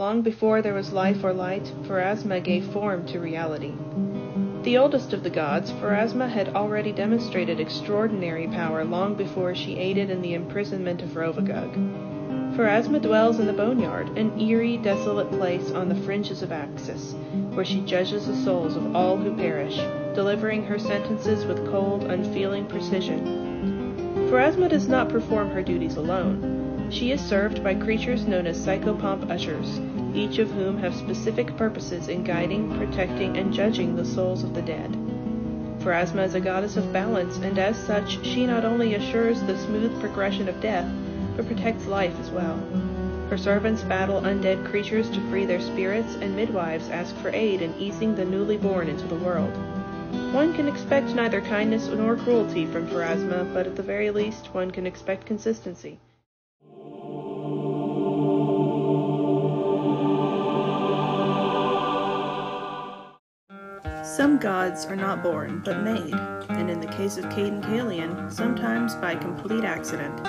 long before there was life or light, Pharasma gave form to reality. The oldest of the gods, Pharasma had already demonstrated extraordinary power long before she aided in the imprisonment of Rovagug. Pharasma dwells in the Boneyard, an eerie, desolate place on the fringes of Axis, where she judges the souls of all who perish, delivering her sentences with cold, unfeeling precision. Pharasma does not perform her duties alone. She is served by creatures known as psychopomp ushers, each of whom have specific purposes in guiding, protecting, and judging the souls of the dead. Pharasma is a goddess of balance, and as such, she not only assures the smooth progression of death, but protects life as well. Her servants battle undead creatures to free their spirits, and midwives ask for aid in easing the newly born into the world. One can expect neither kindness nor cruelty from Pharasma, but at the very least, one can expect consistency. Some gods are not born, but made, and in the case of Cayden Cailean, sometimes by complete accident.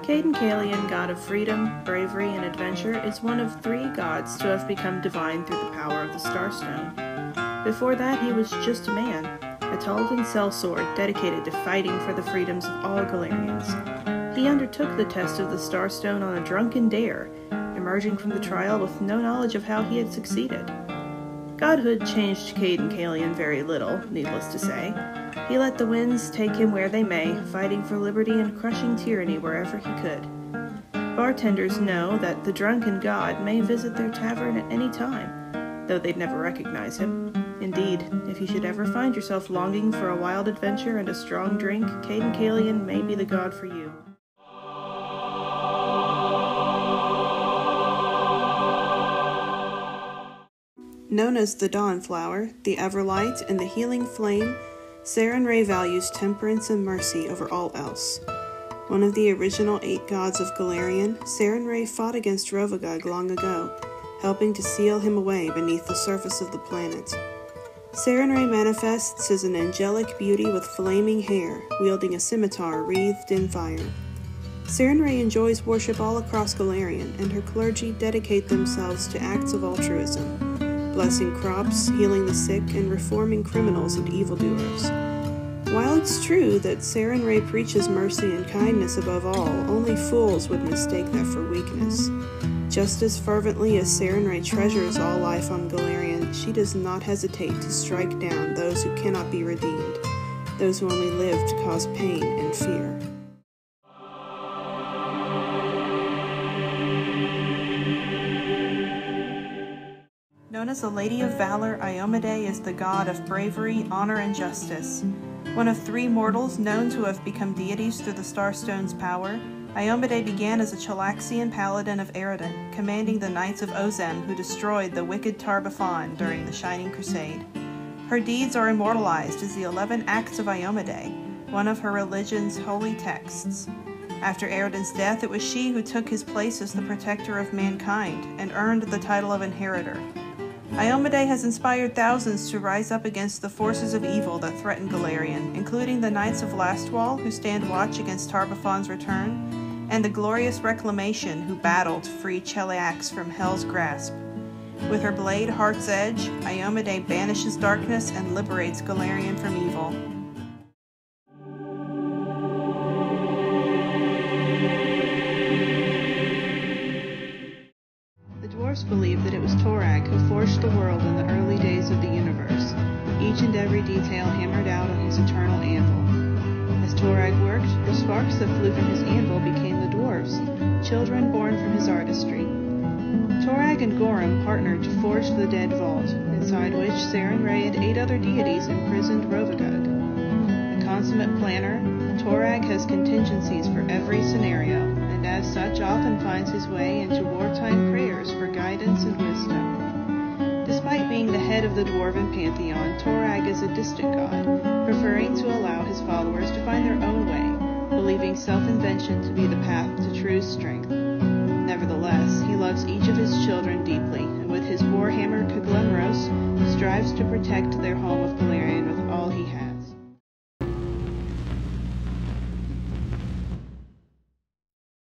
Cayden Cailean, god of freedom, bravery, and adventure, is one of 3 gods to have become divine through the power of the Starstone. Before that, he was just a man, a Taldan sellsword dedicated to fighting for the freedoms of all Golarions. He undertook the test of the Starstone on a drunken dare, emerging from the trial with no knowledge of how he had succeeded. Godhood changed Cayden Cailean very little, needless to say. He let the winds take him where they may, fighting for liberty and crushing tyranny wherever he could. Bartenders know that the drunken god may visit their tavern at any time, though they'd never recognize him. Indeed, if you should ever find yourself longing for a wild adventure and a strong drink, Cayden Cailean may be the god for you. Known as the Dawnflower, the Everlight, and the Healing Flame, Sarenrae values temperance and mercy over all else. One of the original 8 gods of Golarion, Sarenrae fought against Rovagug long ago, helping to seal him away beneath the surface of the planet. Sarenrae manifests as an angelic beauty with flaming hair, wielding a scimitar wreathed in fire. Sarenrae enjoys worship all across Golarion, and her clergy dedicate themselves to acts of altruism, blessing crops, healing the sick, and reforming criminals and evildoers. While it's true that Sarenrae preaches mercy and kindness above all, only fools would mistake that for weakness. Just as fervently as Sarenrae treasures all life on Golarion, she does not hesitate to strike down those who cannot be redeemed, those who only live to cause pain and fear. Known as the Lady of Valor, Iomedae is the god of bravery, honor, and justice. One of 3 mortals known to have become deities through the Starstone's power, Iomedae began as a Chalaxian paladin of Eredin, commanding the Knights of Ozem who destroyed the wicked Tar-Baphon during the Shining Crusade. Her deeds are immortalized as the 11 Acts of Iomedae, one of her religion's holy texts. After Eredin's death, it was she who took his place as the protector of mankind and earned the title of Inheritor. Iomedae has inspired thousands to rise up against the forces of evil that threaten Golarion, including the Knights of Lastwall, who stand watch against Tar-Baphon's return, and the Glorious Reclamation, who battle to free Cheliax from Hell's grasp. With her blade Heart's Edge, Iomedae banishes darkness and liberates Golarion from evil. Dwarves believe that it was Torag who forged the world in the early days of the universe, each and every detail hammered out on his eternal anvil. As Torag worked, the sparks that flew from his anvil became the dwarves, children born from his artistry. Torag and Gorum partnered to forge the Dead Vault, inside which Sarenrae and 8 other deities imprisoned Rovagug. A consummate planner, Torag has contingencies for every scenario, and as such often finds his way into wartime prayers for guidance and wisdom. Despite being the head of the Dwarven pantheon, Torag is a distant god, preferring to allow his followers to find their own way, believing self-invention to be the path to true strength. Nevertheless, he loves each of his children deeply, and with his warhammer Kaglemros, strives to protect their home of Golarion with